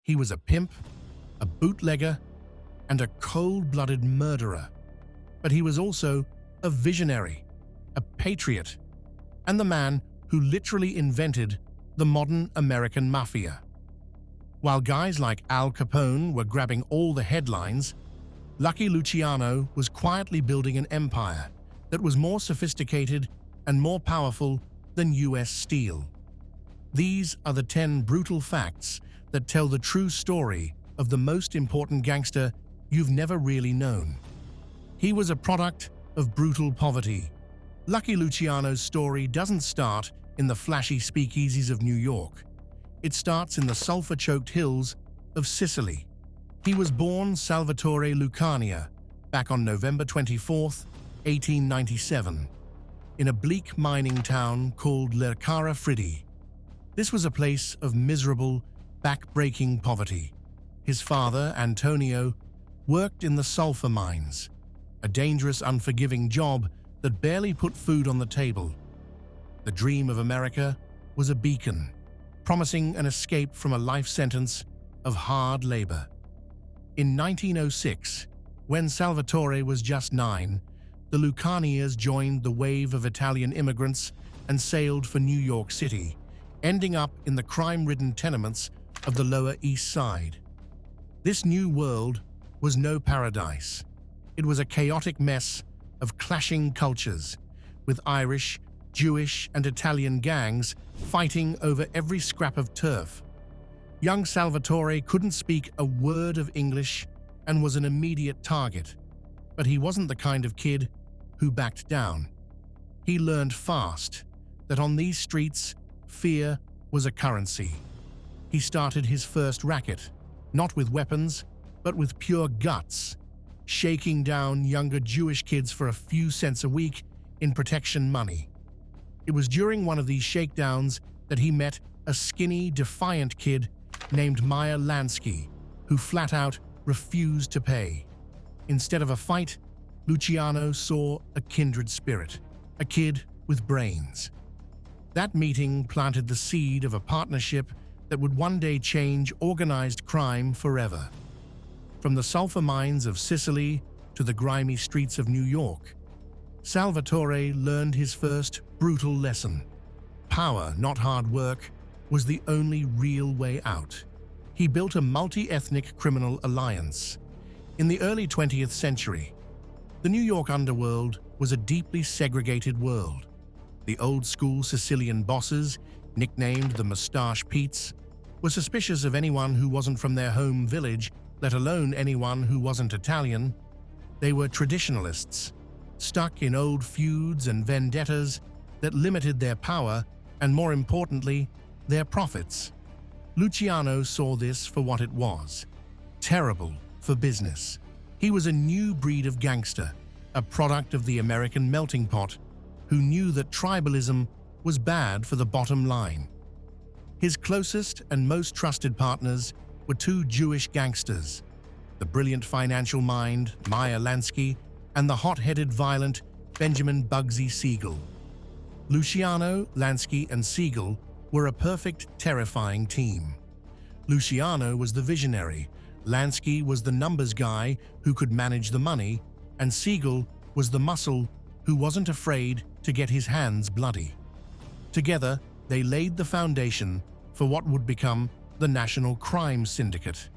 He was a pimp, a bootlegger, and a cold-blooded murderer. But he was also a visionary, a patriot, and the man who literally invented the modern American mafia. While guys like Al Capone were grabbing all the headlines, Lucky Luciano was quietly building an empire that was more sophisticated and more powerful than US Steel. These are the 10 brutal facts that tell the true story of the most important gangster you've never really known. He was a product of brutal poverty. Lucky Luciano's story doesn't start in the flashy speakeasies of New York. It starts in the sulfur-choked hills of Sicily. He was born Salvatore Lucania back on November 24, 1897, in a bleak mining town called Lercara Friddi. This was a place of miserable, back-breaking poverty. His father, Antonio, worked in the sulfur mines, a dangerous, unforgiving job that barely put food on the table. The dream of America was a beacon, promising an escape from a life sentence of hard labor. In 1906, when Salvatore was just 9, the Lucanias joined the wave of Italian immigrants and sailed for New York City, ending up in the crime-ridden tenements of the Lower East Side. This new world was no paradise. It was a chaotic mess of clashing cultures, with Irish, Jewish, and Italian gangs fighting over every scrap of turf. Young Salvatore couldn't speak a word of English and was an immediate target, but he wasn't the kind of kid who backed down. He learned fast that on these streets, fear was a currency. He started his first racket, not with weapons, but with pure guts, shaking down younger Jewish kids for a few cents a week in protection money. It was during one of these shakedowns that he met a skinny, defiant kid named Meyer Lansky, who flat out refused to pay. Instead of a fight, Luciano saw a kindred spirit, a kid with brains. That meeting planted the seed of a partnership that would one day change organized crime forever. From the sulfur mines of Sicily to the grimy streets of New York, Salvatore learned his first brutal lesson. Power, not hard work, was the only real way out. He built a multi-ethnic criminal alliance. In the early 20th century, the New York underworld was a deeply segregated world. The old-school Sicilian bosses, nicknamed the Mustache Petes, were suspicious of anyone who wasn't from their home village, let alone anyone who wasn't Italian. They were traditionalists, stuck in old feuds and vendettas that limited their power and, more importantly, their profits. Luciano saw this for what it was: terrible for business. He was a new breed of gangster, a product of the American melting pot, who knew that tribalism was bad for the bottom line. His closest and most trusted partners were two Jewish gangsters, the brilliant financial mind Meyer Lansky and the hot-headed violent Benjamin Bugsy Siegel. Luciano, Lansky, and Siegel were a perfect, terrifying team. Luciano was the visionary, Lansky was the numbers guy who could manage the money, and Siegel was the muscle who wasn't afraid to get his hands bloody. Together, they laid the foundation for what would become the National Crime Syndicate.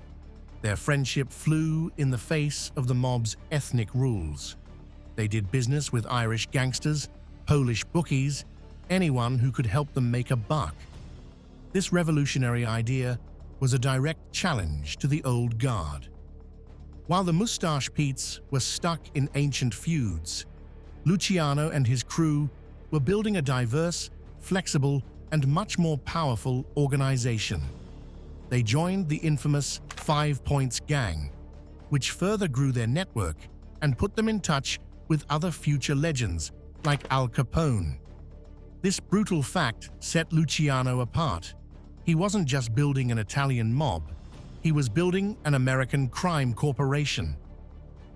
Their friendship flew in the face of the mob's ethnic rules. They did business with Irish gangsters, Polish bookies, anyone who could help them make a buck. This revolutionary idea was a direct challenge to the old guard. While the Mustache Petes were stuck in ancient feuds, Luciano and his crew were building a diverse, flexible, and much more powerful organization. They joined the infamous 5 Points Gang, which further grew their network and put them in touch with other future legends like Al Capone. This brutal fact set Luciano apart. He wasn't just building an Italian mob, he was building an American crime corporation.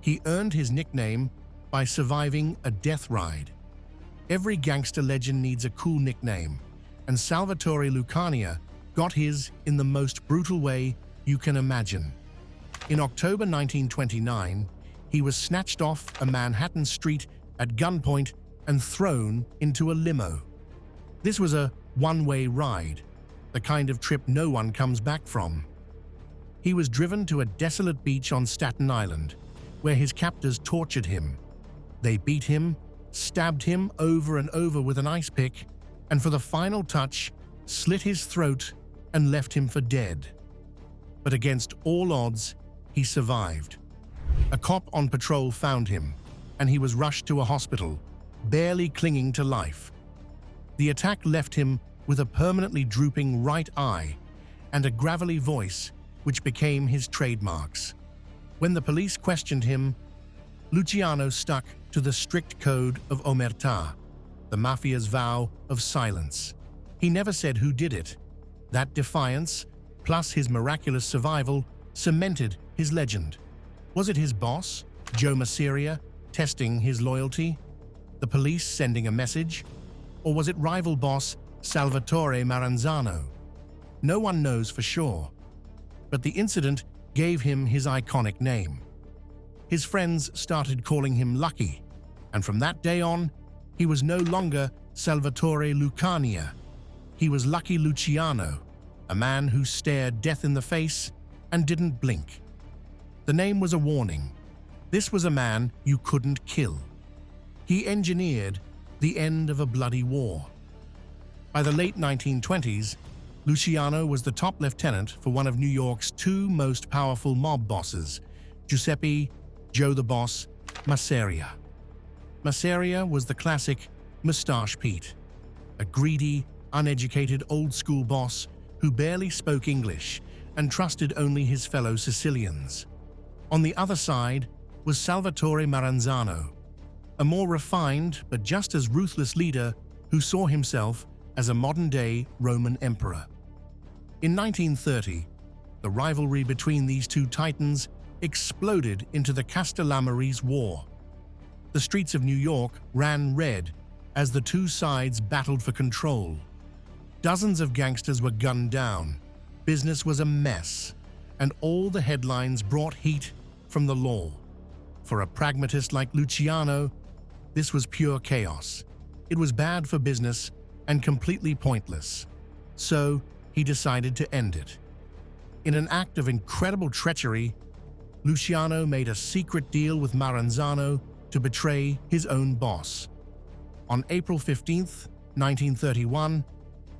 He earned his nickname by surviving a death ride. Every gangster legend needs a cool nickname, and Salvatore Lucania got his in the most brutal way you can imagine. In October 1929, he was snatched off a Manhattan street at gunpoint and thrown into a limo. This was a one-way ride, the kind of trip no one comes back from. He was driven to a desolate beach on Staten Island, where his captors tortured him. They beat him, stabbed him over and over with an ice pick, and for the final touch, slit his throat and left him for dead. But against all odds, he survived. A cop on patrol found him, and he was rushed to a hospital, barely clinging to life. The attack left him with a permanently drooping right eye and a gravelly voice which became his trademarks. When the police questioned him, Luciano stuck to the strict code of omertà, the mafia's vow of silence. He never said who did it. That defiance, plus his miraculous survival, cemented his legend. Was it his boss, Joe Masseria, testing his loyalty? The police sending a message? Or was it rival boss Salvatore Maranzano? No one knows for sure. But the incident gave him his iconic name. His friends started calling him Lucky, and from that day on, he was no longer Salvatore Lucania. He was Lucky Luciano, a man who stared death in the face and didn't blink. The name was a warning. This was a man you couldn't kill. He engineered the end of a bloody war. By the late 1920s, Luciano was the top lieutenant for one of New York's two most powerful mob bosses, Giuseppe "Joe the Boss" Masseria. Masseria was the classic Mustache Pete, a greedy, uneducated old-school boss who barely spoke English and trusted only his fellow Sicilians. On the other side was Salvatore Maranzano, a more refined but just as ruthless leader who saw himself as a modern-day Roman emperor. In 1930, the rivalry between these two titans exploded into the Castellamarese War. The streets of New York ran red as the two sides battled for control. Dozens of gangsters were gunned down, business was a mess, and all the headlines brought heat from the law. For a pragmatist like Luciano, this was pure chaos. It was bad for business and completely pointless. So he decided to end it. In an act of incredible treachery, Luciano made a secret deal with Maranzano to betray his own boss. On April 15, 1931,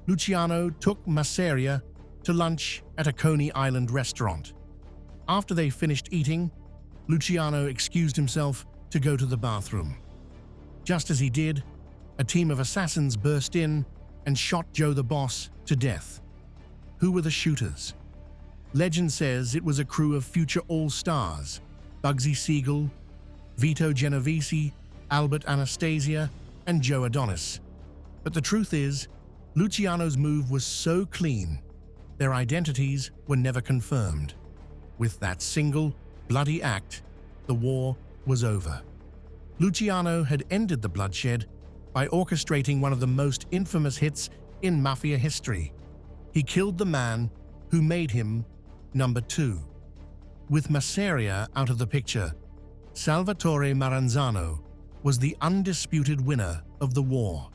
Luciano took Masseria to lunch at a Coney Island restaurant. After they finished eating, Luciano excused himself to go to the bathroom. Just as he did, a team of assassins burst in and shot Joe the Boss to death. Who were the shooters? Legend says it was a crew of future all-stars, Bugsy Siegel, Vito Genovese, Albert Anastasia, and Joe Adonis. But the truth is, Luciano's move was so clean, their identities were never confirmed. With that single, bloody act, the war was over. Luciano had ended the bloodshed by orchestrating one of the most infamous hits in mafia history. He killed the man who made him number two. With Masseria out of the picture, Salvatore Maranzano was the undisputed winner of the war.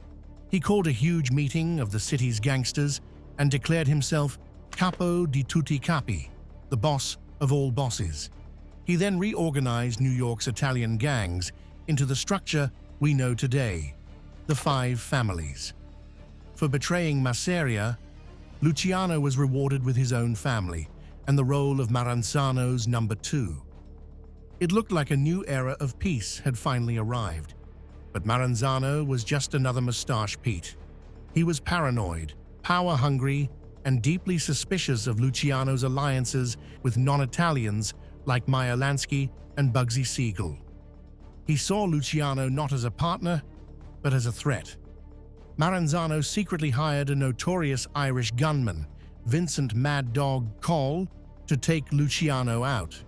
He called a huge meeting of the city's gangsters and declared himself Capo di tutti capi, the boss of all bosses. He then reorganized New York's Italian gangs into the structure we know today, the Five Families. For betraying Masseria, Luciano was rewarded with his own family and the role of Maranzano's number two. It looked like a new era of peace had finally arrived, but Maranzano was just another Mustache Pete. He was paranoid, power-hungry, and deeply suspicious of Luciano's alliances with non-Italians like Meyer Lansky and Bugsy Siegel. He saw Luciano not as a partner, but as a threat. Maranzano secretly hired a notorious Irish gunman, Vincent Mad Dog Coll, to take Luciano out.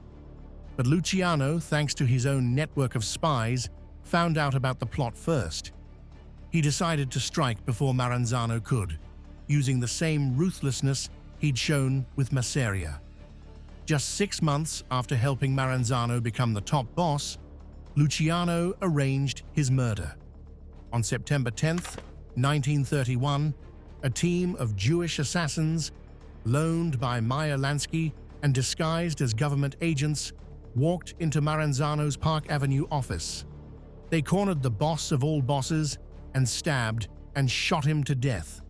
But Luciano, thanks to his own network of spies, found out about the plot first. He decided to strike before Maranzano could, using the same ruthlessness he'd shown with Masseria. Just 6 months after helping Maranzano become the top boss, Luciano arranged his murder. On September 10, 1931, a team of Jewish assassins, loaned by Meyer Lansky and disguised as government agents, walked into Maranzano's Park Avenue office. They cornered the boss of all bosses and stabbed and shot him to death.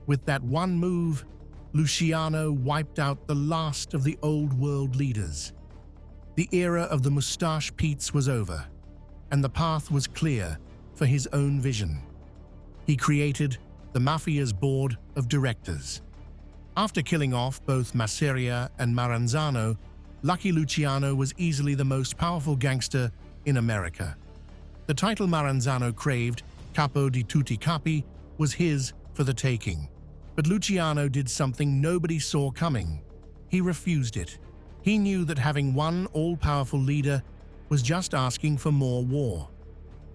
With that one move, Luciano wiped out the last of the old world leaders. The era of the mustache Petes was over, and the path was clear for his own vision. He created the mafia's board of directors. After killing off both Masseria and Maranzano, Lucky Luciano was easily the most powerful gangster in America. The title Maranzano craved, Capo di tutti capi, was his for the taking. But Luciano did something nobody saw coming. He refused it. He knew that having one all-powerful leader was just asking for more war.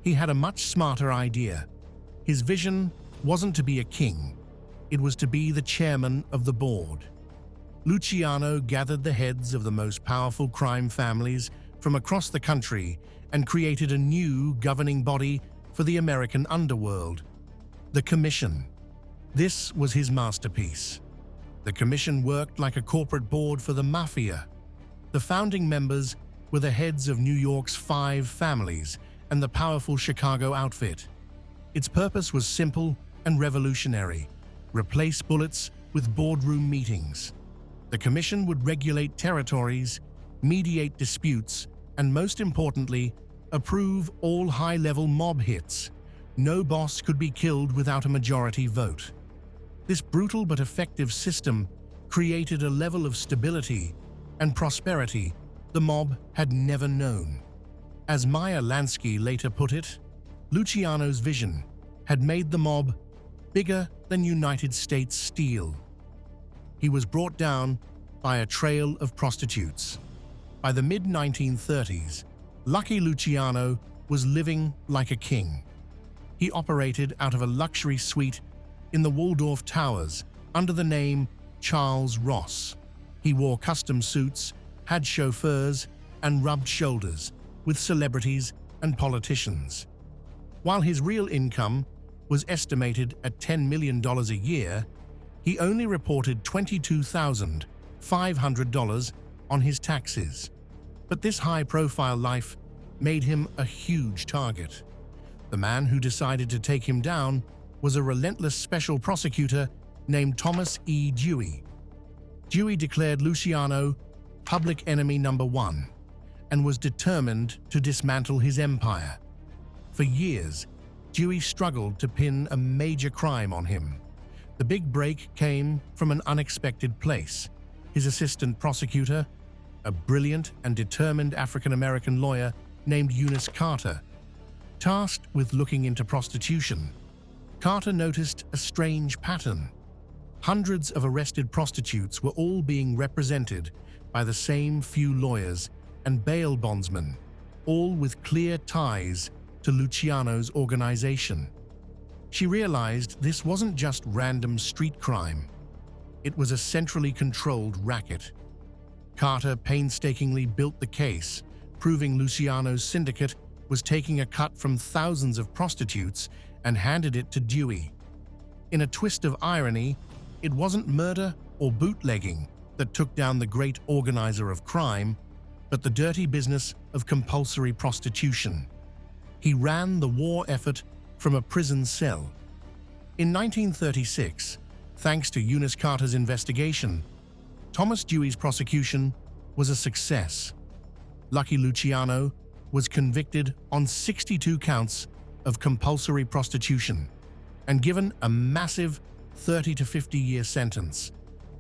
He had a much smarter idea. His vision wasn't to be a king. It was to be the chairman of the board. Luciano gathered the heads of the most powerful crime families from across the country and created a new governing body for the American underworld, the Commission. This was his masterpiece. The Commission worked like a corporate board for the mafia. The founding members were the heads of New York's 5 families and the powerful Chicago outfit. Its purpose was simple and revolutionary: replace bullets with boardroom meetings. The Commission would regulate territories, mediate disputes, and most importantly, approve all high-level mob hits. No boss could be killed without a majority vote. This brutal but effective system created a level of stability and prosperity the mob had never known. As Meyer Lansky later put it, Luciano's vision had made the mob bigger than United States steel. He was brought down by a trail of prostitutes. By the mid-1930s, Lucky Luciano was living like a king. He operated out of a luxury suite in the Waldorf Towers under the name Charles Ross. He wore custom suits, had chauffeurs, and rubbed shoulders with celebrities and politicians. While his real income was estimated at $10 million a year, he only reported $22,500 on his taxes. But this high-profile life made him a huge target. The man who decided to take him down was a relentless special prosecutor named Thomas E. Dewey. Dewey declared Luciano public enemy number 1 and was determined to dismantle his empire. For years, Dewey struggled to pin a major crime on him. The big break came from an unexpected place. His assistant prosecutor, a brilliant and determined African-American lawyer named Eunice Carter, tasked with looking into prostitution. Carter noticed a strange pattern. Hundreds of arrested prostitutes were all being represented by the same few lawyers and bail bondsmen, all with clear ties to Luciano's organization. She realized this wasn't just random street crime. It was a centrally controlled racket. Carter painstakingly built the case, proving Luciano's syndicate was taking a cut from thousands of prostitutes and handed it to Dewey. In a twist of irony, it wasn't murder or bootlegging that took down the great organizer of crime, but the dirty business of compulsory prostitution. He ran the war effort from a prison cell. In 1936, thanks to Eunice Carter's investigation, Thomas Dewey's prosecution was a success. Lucky Luciano was convicted on 62 counts of compulsory prostitution and given a massive 30 to 50-year sentence,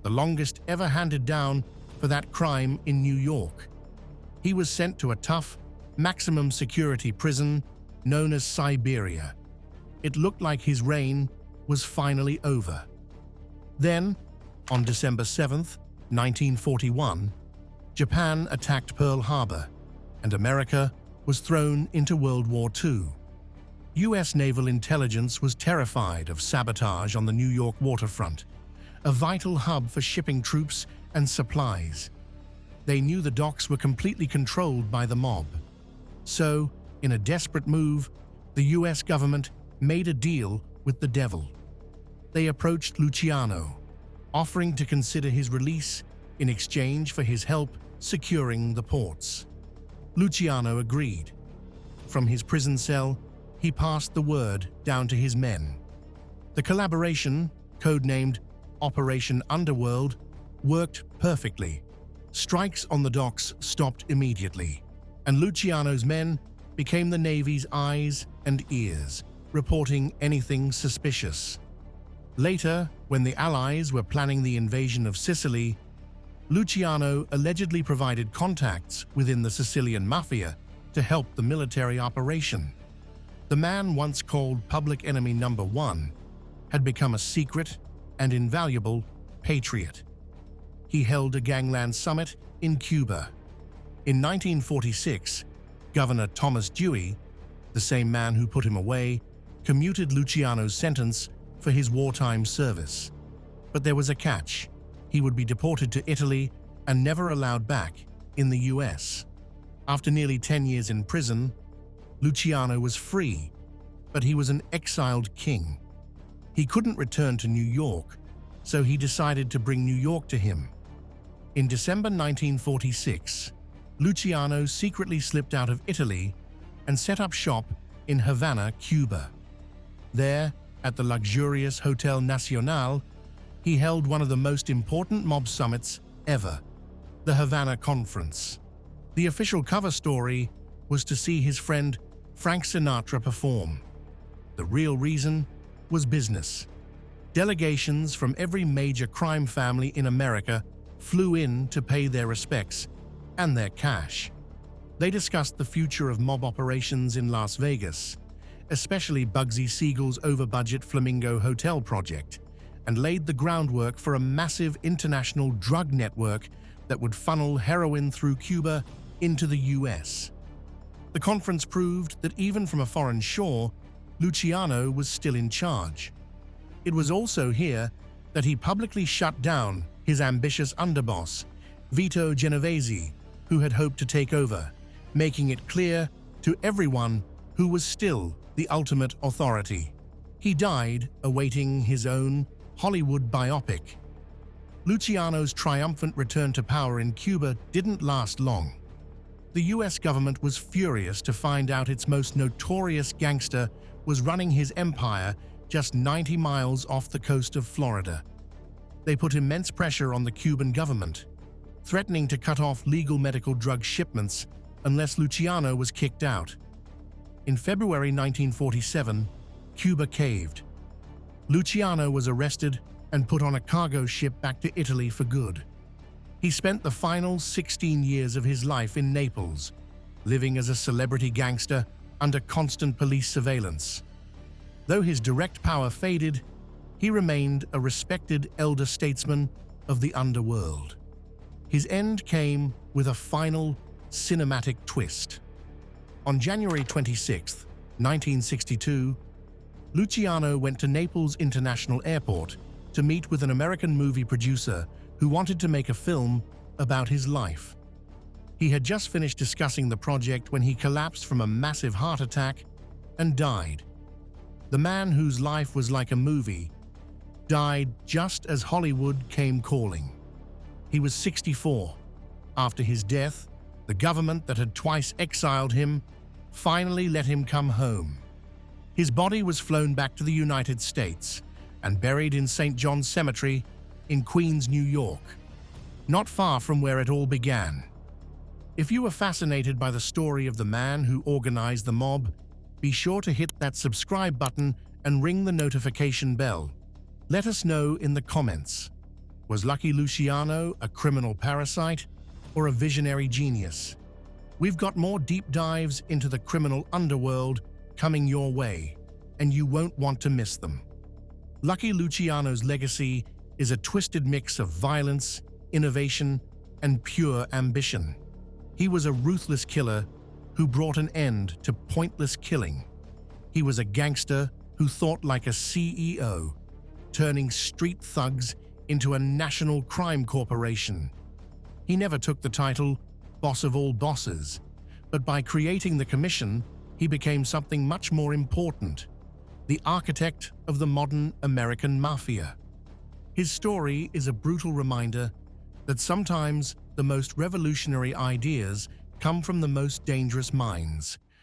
the longest ever handed down for that crime in New York. He was sent to a tough, maximum security prison known as Siberia. It looked like his reign was finally over. Then, on December 7th, 1941, Japan attacked Pearl Harbor, and America was thrown into World War II. U.S. naval intelligence was terrified of sabotage on the New York waterfront, a vital hub for shipping troops and supplies. They knew the docks were completely controlled by the mob. So, in a desperate move, the US government made a deal with the devil. They approached Luciano, offering to consider his release in exchange for his help securing the ports. Luciano agreed. From his prison cell, he passed the word down to his men. The collaboration, codenamed Operation Underworld, worked perfectly. Strikes on the docks stopped immediately, and Luciano's men became the Navy's eyes and ears, reporting anything suspicious. Later, when the Allies were planning the invasion of Sicily, Luciano allegedly provided contacts within the Sicilian mafia to help the military operation. The man once called Public Enemy Number 1 had become a secret and invaluable patriot. He held a gangland summit in Cuba. In 1946, Governor Thomas Dewey, the same man who put him away, commuted Luciano's sentence for his wartime service. But there was a catch. He would be deported to Italy and never allowed back in the US. After nearly 10 years in prison, Luciano was free, but he was an exiled king. He couldn't return to New York, so he decided to bring New York to him. In December 1946, Luciano secretly slipped out of Italy and set up shop in Havana, Cuba. There, at the luxurious Hotel Nacional, he held one of the most important mob summits ever, the Havana Conference. The official cover story was to see his friend Frank Sinatra perform. The real reason was business. Delegations from every major crime family in America flew in to pay their respects and their cash. They discussed the future of mob operations in Las Vegas, especially Bugsy Siegel's over-budget Flamingo Hotel project, and laid the groundwork for a massive international drug network that would funnel heroin through Cuba into the US. The conference proved that even from a foreign shore, Luciano was still in charge. It was also here that he publicly shut down his ambitious underboss, Vito Genovese, who had hoped to take over, making it clear to everyone who was still the ultimate authority. He died awaiting his own Hollywood biopic. Luciano's triumphant return to power in Cuba didn't last long. The US government was furious to find out its most notorious gangster was running his empire just 90 miles off the coast of Florida. They put immense pressure on the Cuban government, threatening to cut off legal medical drug shipments unless Luciano was kicked out. In February 1947, Cuba caved. Luciano was arrested and put on a cargo ship back to Italy for good. He spent the final 16 years of his life in Naples, living as a celebrity gangster under constant police surveillance. Though his direct power faded, he remained a respected elder statesman of the underworld. His end came with a final, cinematic twist. On January 26, 1962, Luciano went to Naples International Airport to meet with an American movie producer who wanted to make a film about his life. He had just finished discussing the project when he collapsed from a massive heart attack and died. The man whose life was like a movie died just as Hollywood came calling. He was 64. After his death, the government that had twice exiled him finally let him come home. His body was flown back to the United States and buried in St. John's Cemetery in Queens, New York, not far from where it all began. If you were fascinated by the story of the man who organized the mob, be sure to hit that subscribe button and ring the notification bell. Let us know in the comments. Was Lucky Luciano a criminal parasite or a visionary genius? We've got more deep dives into the criminal underworld coming your way, and you won't want to miss them. Lucky Luciano's legacy is a twisted mix of violence, innovation, and pure ambition. He was a ruthless killer who brought an end to pointless killing. He was a gangster who thought like a CEO, turning street thugs into a national crime corporation. He never took the title boss of all bosses, but by creating the commission, he became something much more important: the architect of the modern American mafia. His story is a brutal reminder that sometimes the most revolutionary ideas come from the most dangerous minds.